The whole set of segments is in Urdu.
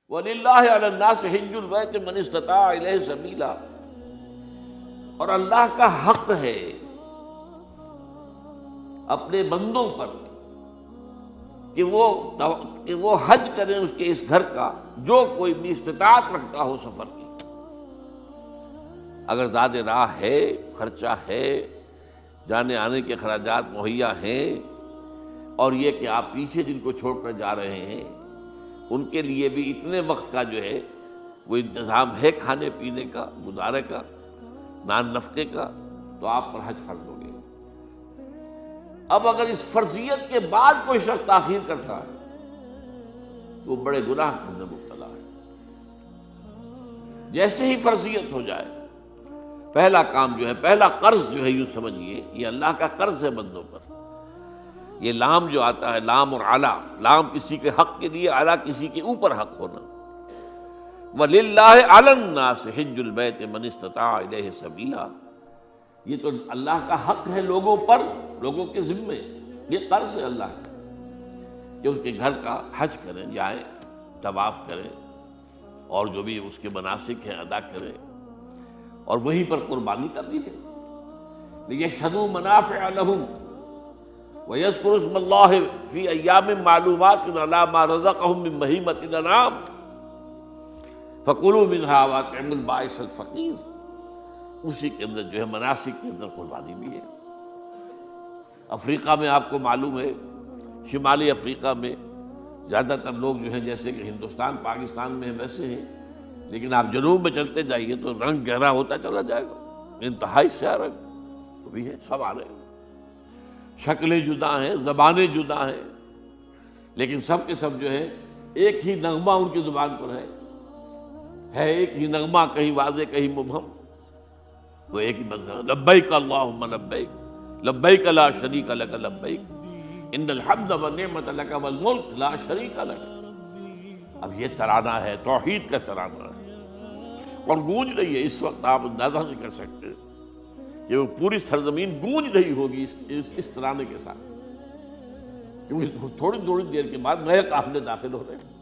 وَلِلَّهِ عَلَى النَّاسِ حِجُّ الْبَيْتِ مَنِ اسْتَطَاعَ إِلَيْهِ سَبِيلًا، اور اللہ کا حق ہے اپنے بندوں پر کہ وہ حج کریں اس کے اس گھر کا، جو کوئی بھی استطاعت رکھتا ہو سفر کی۔ اگر زاد راہ ہے، خرچہ ہے، جانے آنے کے اخراجات مہیا ہیں، اور یہ کہ آپ پیچھے جن کو چھوڑ کر جا رہے ہیں ان کے لیے بھی اتنے وقت کا جو ہے وہ انتظام ہے، کھانے پینے کا، گزارے کا، نان نفقے کا، تو آپ پر حج فرض ہو گیا۔ اب اگر اس فرضیت کے بعد کوئی شخص تاخیر کرتا ہے وہ بڑے گناہ کے اندر مبتلا ہے۔ جیسے ہی فرضیت ہو جائے، پہلا کام جو ہے، پہلا قرض جو ہے، یوں سمجھیے یہ اللہ کا قرض ہے بندوں پر۔ یہ لام جو آتا ہے، لام اور اعلیٰ، لام کسی کے حق کے لیے، اعلیٰ کسی کے اوپر حق ہونا۔ وَلِلَّهِ عَلَى النَّاسِ حِجُّ الْبَيْتِ مَنِ اسْتَطَاعَ إِلَيْهِ سَبِيلًا، یہ تو اللہ کا حق ہے لوگوں پر، لوگوں کے ذمے، یہ قرض ہے اللہ کا کہ اس کے گھر کا حج کریں، جائیں، طواف کریں، اور جو بھی اس کے مناسک ہیں ادا کریں، اور وہیں پر قربانی کا بھی ہے۔ لِيَشْهَدُوا مَنَافِعَ لَهُمْ وَيَذْكُرُوا اسْمَ اللَّهِ فِي أَيَّامٍ مَّعْلُومَاتٍ عَلَىٰ مَا رَزَقَهُم مِّن بَهِيمَةِ الْأَنْعَامِ فَكُلُوا مِنْهَا وَأَطْعِمُوا الْبَائِسَ الْفَقِيرَ، اسی کے اندر جو ہے مناسک کے اندر قربانی بھی ہے۔ افریقہ میں آپ کو معلوم ہے، شمالی افریقہ میں زیادہ تر لوگ جو ہیں جیسے کہ ہندوستان پاکستان میں ویسے ہیں، لیکن آپ جنوب میں چلتے جائیے تو رنگ گہرا ہوتا چلا جائے گا، انتہائی سیاہ رنگ وہ بھی ہے، سب آ رہے ہیں، شکلیں جدا ہیں، زبانیں جدا ہیں، لیکن سب کے سب جو ہے ایک ہی نغمہ ان کی زبان پر ہے ایک ہی نغمہ، کہیں واضح کہیں مبہم، وہ ایک ہی مذہب، لبیک اللہم لبیک لبیک لا شریک لک لبیک ان الحمد والنعمت لک والملک لا شریک لک۔ اب یہ ترانہ ہے، توحید کا ترانہ ہے، اور گونج رہی ہے اس وقت، آپ اندازہ نہیں کر سکتے کہ وہ پوری سرزمین گونج رہی ہوگی اس ترانے کے ساتھ، کیونکہ تھوڑی تھوڑی دیر کے بعد نئے قافلے داخل ہو رہے ہیں۔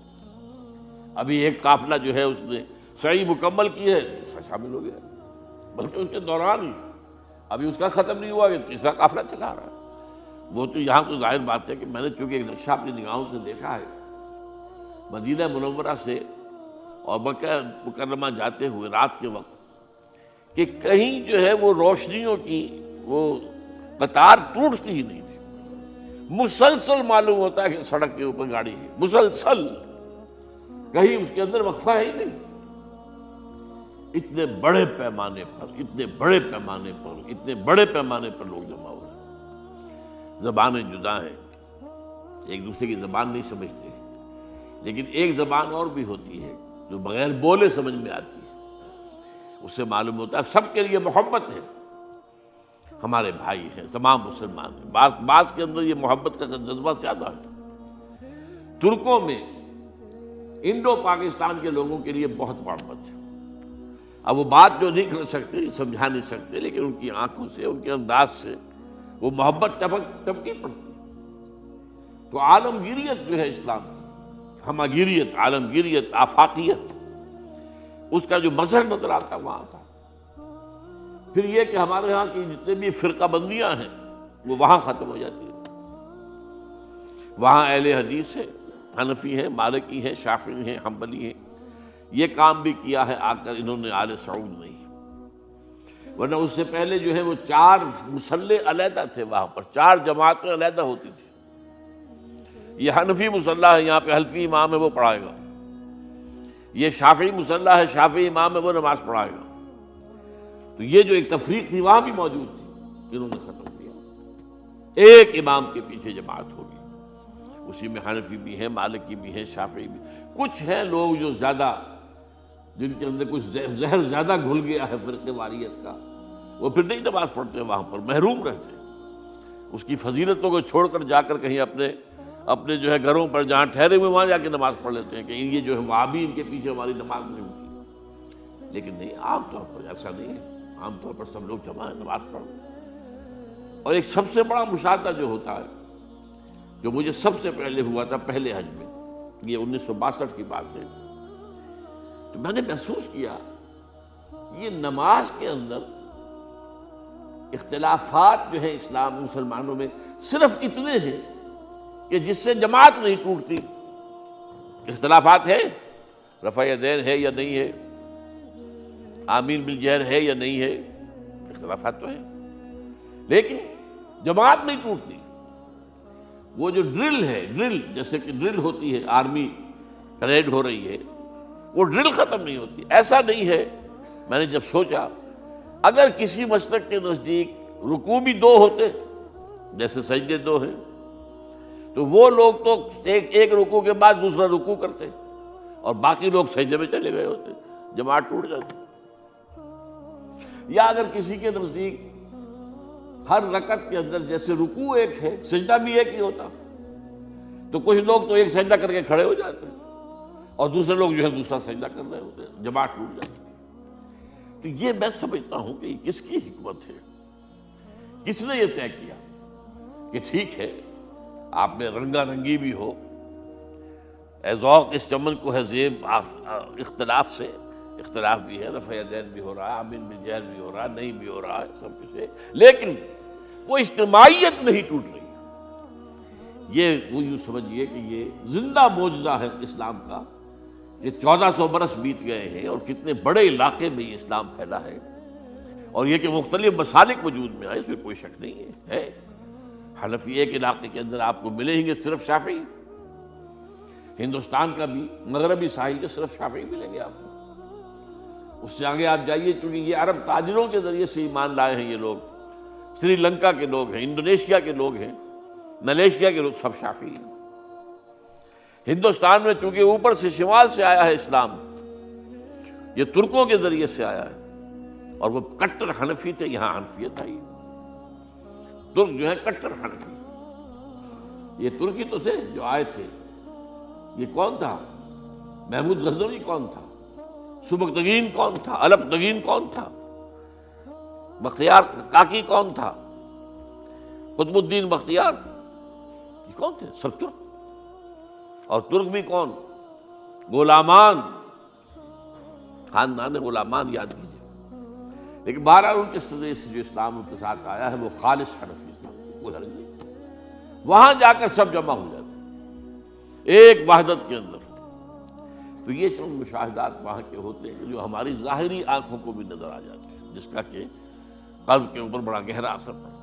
ابھی ایک قافلہ جو ہے اس نے سعی مکمل کی ہے، اس میں شامل ہو گیا، بلکہ اس کے دوران ہی ابھی اس کا ختم نہیں ہوا کہ تیسرا قافلہ چلا رہا ہے۔ وہ تو یہاں تو ظاہر بات ہے کہ میں نے چونکہ ایک نقشہ اپنی نگاہوں سے دیکھا ہے، مدینہ منورہ سے اور مکہ مکرمہ جاتے ہوئے رات کے وقت، کہ کہیں جو ہے وہ روشنیوں کی وہ قطار ٹوٹتی ہی نہیں تھی، مسلسل معلوم ہوتا ہے کہ سڑک کے اوپر گاڑی ہے، مسلسل، کہیں اس کے اندر وقفہ ہے ہی نہیں۔ اتنے بڑے پیمانے پر، اتنے بڑے پیمانے پر، اتنے بڑے پیمانے پر لوگ جمع ہو رہے ہیں۔ زبانیں جدا ہیں، ایک دوسرے کی زبان نہیں سمجھتے، لیکن ایک زبان اور بھی ہوتی ہے جو بغیر بولے سمجھ میں آتی ہے، اس سے معلوم ہوتا ہے سب کے لیے محبت ہے، ہمارے بھائی ہیں، تمام مسلمان ہیں۔ بعض کے اندر یہ محبت کا جذبہ زیادہ ہے۔ ترکوں میں انڈو پاکستان کے لوگوں کے لیے بہت محبت ہے۔ اب وہ بات جو نہیں کر سکتے، سمجھا نہیں سکتے، لیکن ان کی آنکھوں سے، ان کے انداز سے وہ محبت ٹپکی پڑتی۔ تو عالمگیریت جو ہے اسلام کی، ہمگیریت، عالمگیریت، آفاقیت، اس کا جو مظہر نظر آتا ہے وہاں تھا۔ پھر یہ کہ ہمارے ہاں کی جتنے بھی فرقہ بندیاں ہیں وہ وہاں ختم ہو جاتی ہیں۔ وہاں اہل حدیث ہیں، حنفی ہیں، مالکی ہیں، شافعی ہیں، حنبلی ہیں۔ یہ کام بھی کیا ہے آ کر انہوں نے آل سعود نہیں، ورنہ اس سے پہلے جو ہے وہ 4 مصلے علیحدہ تھے، وہاں پر 4 جماعتیں علیحدہ ہوتی تھی۔ یہ حنفی مصلی ہے، یہاں پہ حنفی امام ہے وہ پڑھائے گا، یہ شافعی مصلی ہے، شافعی امام ہے وہ نماز پڑھائے گا۔ تو یہ جو ایک تفریق تھی وہاں بھی موجود تھی، انہوں نے ختم کیا، ایک امام کے پیچھے جماعت ہوگی، اسی میں حنفی بھی ہیں، مالکی بھی ہیں، شافعی بھی۔ کچھ ہیں لوگ جو زیادہ، جن کے اندر کچھ زہر زیادہ گھل گیا ہے فرقے واریت کا، وہ پھر نہیں نماز پڑھتے، وہاں پر محروم رہتے، اس کی فضیلتوں کو چھوڑ کر جا کر کہیں اپنے جو ہے گھروں پر جہاں ٹھہرے ہوئے وہاں جا کے نماز پڑھ لیتے ہیں کہ یہ جو ہے وہابی ان کے پیچھے ہماری نماز نہیں ہوتی۔ لیکن نہیں، عام طور پر ایسا نہیں ہے، عام طور پر سب لوگ جمع ہیں، نماز پڑھ۔ اور ایک سب سے بڑا مشاہدہ جو ہوتا ہے، جو مجھے سب سے پہلے ہوا تھا پہلے حج میں، یہ 1962 کی بات ہے، تو میں نے محسوس کیا یہ نماز کے اندر اختلافات جو ہیں اسلام مسلمانوں میں صرف اتنے ہیں کہ جس سے جماعت نہیں ٹوٹتی. اختلافات ہیں، رفع یدین ہے یا نہیں ہے، آمین بالجہر ہے یا نہیں ہے، اختلافات تو ہیں، لیکن جماعت نہیں ٹوٹتی. وہ جو ڈرل ہے، ڈرل جیسے کہ ڈرل ہوتی ہے، آرمی پریڈ ہو رہی ہے، وہ ڈرل ختم نہیں ہوتی. ایسا نہیں ہے. میں نے جب سوچا اگر کسی مسلک کے نزدیک رکوع بھی دو ہوتے جیسے سجدے دو ہیں، تو وہ لوگ تو ایک رکوع کے بعد دوسرا رکوع کرتے اور باقی لوگ سجدے میں چلے گئے ہوتے، جماعت ٹوٹ جاتی. یا اگر کسی کے نزدیک ہر رکعت کے اندر جیسے رکوع ایک ہے سجدہ بھی ایک ہی ہوتا، تو کچھ لوگ تو ایک سجدہ کر کے کھڑے ہو جاتے اور دوسرے لوگ جو ہے دوسرا سجدہ کر رہے ہوتے، جماعت ٹوٹ جاتی. تو یہ میں سمجھتا ہوں کہ یہ کس کی حکمت ہے، کس نے یہ طے کیا کہ ٹھیک ہے آپ میں رنگا رنگی بھی ہو، اے ذوق اس چمن کو ہے زیب، اختلاف سے اختلاف بھی ہے، رفع یدین بھی ہو رہا ہے، آمین بالجہر بھی ہو رہا ہے، نہیں بھی ہو رہا ہے، سب کچھ ہے، لیکن وہ اجتماعیت نہیں ٹوٹ رہی. یہ وہ یوں سمجھیے کہ یہ زندہ معجزہ ہے اسلام کا کہ 1400 برس بیت گئے ہیں اور کتنے بڑے علاقے میں یہ اسلام پھیلا ہے، اور یہ کہ مختلف مسالک وجود میں آئے، اس میں کوئی شک نہیں ہے. حنفی ایک علاقے کے اندر آپ کو ملیں گے صرف شافعی، ہندوستان کا بھی مغربی ساحل کے صرف شافعی ملیں گے آپ کو. اس سے آگے آپ جائیے، چونکہ یہ عرب تاجروں کے ذریعے سے ایمان لائے ہیں یہ لوگ، سری لنکا کے لوگ ہیں، انڈونیشیا کے لوگ ہیں، ملیشیا کے لوگ، سب شافعی ہیں. ہندوستان میں چونکہ اوپر سے شمال سے آیا ہے اسلام، یہ ترکوں کے ذریعے سے آیا ہے اور وہ کٹر حنفی تھے، یہاں حنفیت آئی. ترک جو ہے کٹر حنفی، یہ ترکی تو تھے جو آئے تھے. یہ کون تھا؟ محمود غزنوی کون تھا؟ سبکتگین کون تھا؟ الپتگین کون تھا؟ بختیار کاکی کون تھا؟ قطب الدین بختیار، یہ کون تھے؟ سب ترک. اور ترک بھی کون؟ غلامان، خاندان غلامان یاد کیجیے. لیکن بہرحال ان کے ذریعے سے جو اسلام ان کے ساتھ آیا ہے وہ خالص حنفی اسلام، کوئی حرج نہیں. وہاں جا کر سب جمع ہو جاتے ایک وحدت کے اندر. تو یہ چند مشاہدات وہاں کے ہوتے ہیں جو ہماری ظاہری آنکھوں کو بھی نظر آ جاتے ہیں، جس کا کہ قلب کے اوپر بڑا گہرا اثر پڑتا ہے.